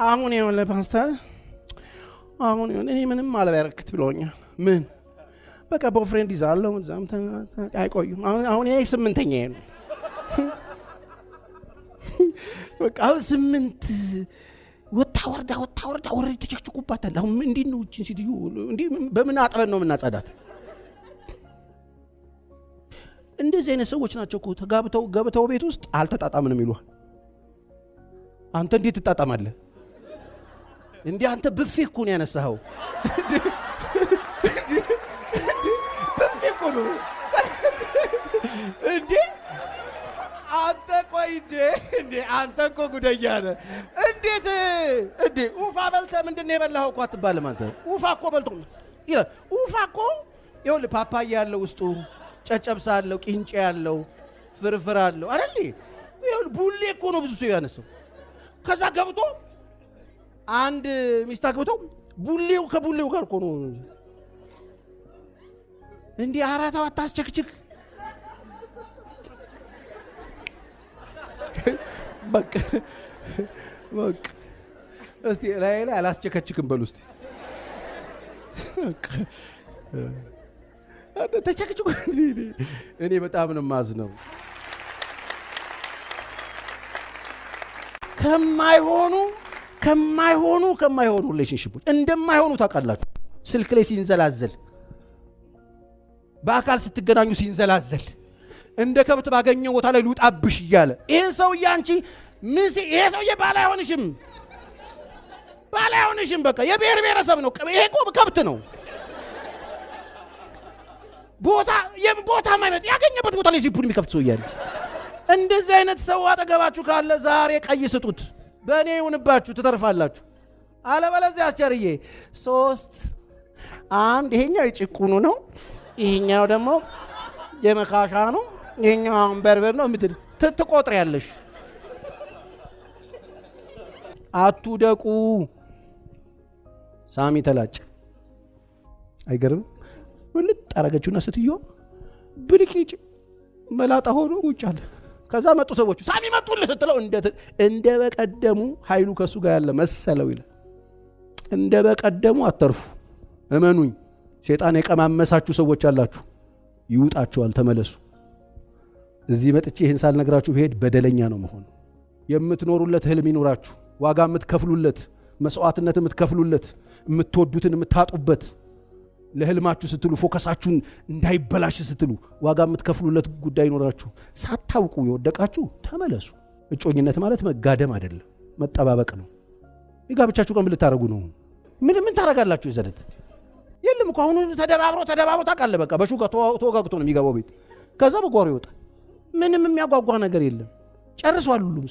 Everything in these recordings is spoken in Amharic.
አሁን ይሁን ለፓስተር አሁን ይሁን እኔ ምንም አልበረክት ብሎኛል። ምን በቃ ቦይፍሬንድ ይዛለው እዛም አይቆዩም። አሁን ይሄ 8ኛ ነው። በቃ 8 ወጣ ወርዳ ወረድ ተጨጭቁባታል። አሁን እንዴት ነው እቺን ሲዲዩ እንዴ በምን አጥበን ነው የምናጸዳት? እንደዚህ አይነት ሰዎች ናቸው እኮ ገብተው ቤት ውስጥ አልተጣጣምንም ይሉሃል። አንተ እንዴት ትጣጣማለህ እንዴ? አንተ ብፌ እኮ ነው ያነሳኸው። ብፌ እኮ ነው እንዴ አንተ ቆይ እንዴ አንተ እኮ ጉደኛ ነህ። እንዴት እንዴ ኡፋ በልተህ ምንድነው የበላኸው እኮ አትባልም አንተ። ኡፋ እኮ በልቶ ይላል። ኡፋ እኮ ይኸውልህ ፓፓያ ያለው ውስጡ ጨጨብሳ አለው፣ ቂንጬ ያለው፣ ፍርፍር አለው አይደል? ይኸውልህ ቡሌ እኮ ነው ብዙ ሰው ያነሳው። ከዛ ገብቶ አንድ ሚስት አግብተው ቡሌው ከቡሌው ጋር እኮ ነው እንዴ። አራታው አታስቸክችክ በቃ እስቲ ላይ አላስቸከችክም በሉ እስቲ ተቸክችኩ። እኔ በጣም ነው ማዝነው። ከማይሆኑ ሪሌሽንሺፖች እንደማይሆኑ ታውቃላችሁ። ስልክ ላይ ሲንዘላዘል፣ በአካል ስትገናኙ ሲንዘላዘል፣ እንደ ከብት ባገኘው ቦታ ላይ ሉጣብሽ እያለ ይሄን ሰውዬ አንቺ ይሄ ሰውዬ ባል አይሆንሽም። በቃ የብሔር ብሔረሰብ ነው። ይሄ እኮ ከብት ነው። ቦታ ማይመጥ ያገኘበት ቦታ ላይ ዚፑን የሚከፍት ሰው እያለ እንደዚህ አይነት ሰው አጠገባችሁ ካለ ዛሬ ቀይ ስጡት። በእኔ ይሁንባችሁ ትተርፋላችሁ። አለበለዚያ አስቸርዬ 3 1 ይሄኛው የጭቁኑ ነው፣ ይሄኛው ደግሞ የመካሻ ነው፣ ይሄኛው አንበርበር ነው ምትል ትቆጥሪያለሽ። አትውደቁ። ሳሚ ተላጭ አይገርም? ወልጥ አረገችውና ስትዮ ብልቂጭ መላጣ ሆኖ ቁጭ አለ። ከዛ መጡ ሰዎቹ ሳሚ መጡልህ ስትለው እንደ በቀደሙ ኃይሉ ከሱ ጋር ያለ መሰለው ይላል። እንደ በቀደሙ አተርፉ። እመኑኝ፣ ሸይጣን የቀማመሳችሁ ሰዎች አላችሁ፣ ይውጣችኋል። ተመለሱ። እዚህ መጥቼ ይህን ሳልነግራችሁ ብሄድ በደለኛ ነው መሆኑ። የምትኖሩለት ህልም ይኖራችሁ፣ ዋጋ የምትከፍሉለት፣ መስዋዕትነት የምትከፍሉለት፣ የምትወዱትን የምታጡበት፣ ለህልማችሁ ስትሉ ፎከሳችሁን እንዳይበላሽ ስትሉ ዋጋ የምትከፍሉለት ጉዳይ ይኖራችሁ። ሳታውቁ የወደቃችሁ ተመለሱ። እጮኝነት ማለት መጋደም አይደለም፣ መጠባበቅ ነው። የጋብቻችሁ ቀን ልታረጉ ነው። ምን ታረጋላችሁ? ይዘለት የለም እኮ አሁን ተደባብሮ ታውቃለህ። በቃ በሹጋ ተወጋግቶ ነው የሚገባው ቤት። ከዛ በጓሮ ይወጣል። ምንም የሚያጓጓ ነገር የለም። ጨርሷል። ሁሉም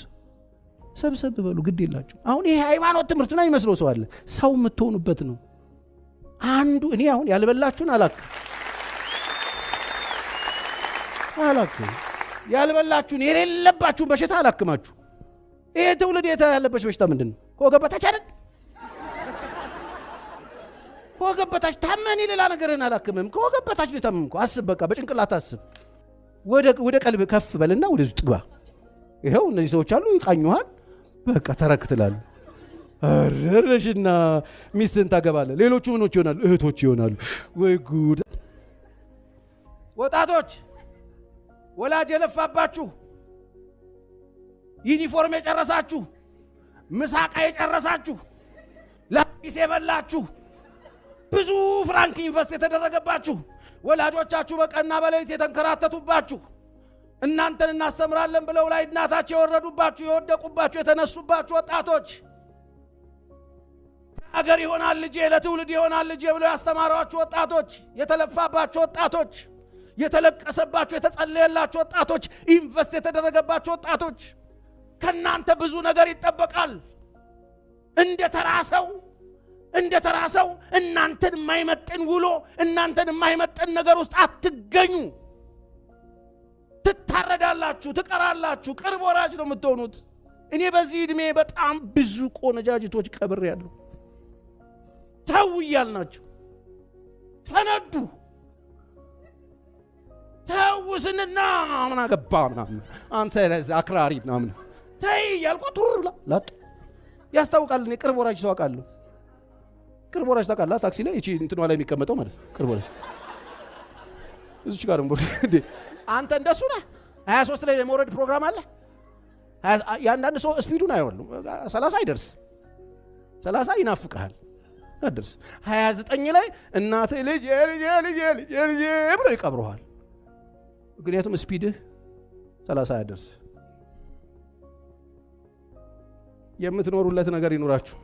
ሰብሰብ በሉ፣ ግድ የላችሁ። አሁን ይሄ ሃይማኖት ትምህርት ነው የሚመስለው ሰው አለ። ሰው የምትሆኑበት ነው። አንዱ እኔ አሁን ያልበላችሁን አላክም ያልበላችሁን የሌለባችሁን በሽታ አላክማችሁ። ይሄ ትውልድ ያለበት በሽታ ምንድነው? ከወገበታች አይደል? ከወገበታች ታመን ሌላ ነገርን አላክምም። ከወገበታች ነው ታመምኩ። አስብ፣ በቃ በጭንቅላት አስብ። ወደ ቀልብ ከፍ በልና ወደዚህ ጥግባ። ይሄው እነዚህ ሰዎች አሉ፣ ይቃኙሃል። በቃ ተረክትላሉ። አረረሽና ሚስትን ታገባለህ። ሌሎቹ ምኖች ይሆናሉ? እህቶች ይሆናሉ። ወይ ጉድ! ወጣቶች፣ ወላጅ የለፋባችሁ፣ ዩኒፎርም የጨረሳችሁ፣ ምሳቃ የጨረሳችሁ፣ ላጲስ የበላችሁ፣ ብዙ ፍራንክ ኢንቨስት የተደረገባችሁ፣ ወላጆቻችሁ በቀንና በሌሊት የተንከራተቱባችሁ፣ እናንተን እናስተምራለን ብለው ላይ እናታቸው የወረዱባችሁ፣ የወደቁባችሁ፣ የተነሱባችሁ ወጣቶች፣ አገር ይሆናል ልጄ፣ ለትውልድ ይሆናል ልጄ ብለው ያስተማሯችሁ ወጣቶች፣ የተለፋባችሁ ወጣቶች፣ የተለቀሰባችሁ የተጸለየላችሁ ወጣቶች፣ ኢንቨስት የተደረገባችሁ ወጣቶች፣ ከናንተ ብዙ ነገር ይጠበቃል። እንደ ተራሰው እናንተን የማይመጥን ውሎ፣ እናንተን የማይመጥን ነገር ውስጥ አትገኙ። ትታረዳላችሁ፣ ትቀራላችሁ። ቅርብ ወራጅ ነው የምትሆኑት። እኔ በዚህ እድሜ በጣም ብዙ ቆነጃጅቶች ቀብር ያለው ተው እያልናቸው ፈነዱ። ተውስንና ምን አገባ ምናምን አንተ አክራሪ ምናምን ተይ እያልኩ ቱር ብላ ላጥ ያስታውቃል። እኔ ቅርብ ወራጅ ሰው አውቃለሁ። ቅርብ ወራጅ ታውቃለህ? ታክሲ ላይ እቺ እንትኗ ላይ የሚቀመጠው ማለት ነው። ቅርብ ወራጅ እዚች ጋር እንቦር እንዴ አንተ እንደሱ ነህ። 23 ላይ የመውረድ ፕሮግራም አለ። ያንዳንድ ሰው ስፒዱን አይወልም 30 አይደርስ 30 ይናፍቃል አደርስ 29 ላይ እናት ልጅ ብሎ ይቀብሩሃል። ምክንያቱም ስፒድህ 30 አይደርስ። የምትኖሩለት ነገር ይኖራችሁ።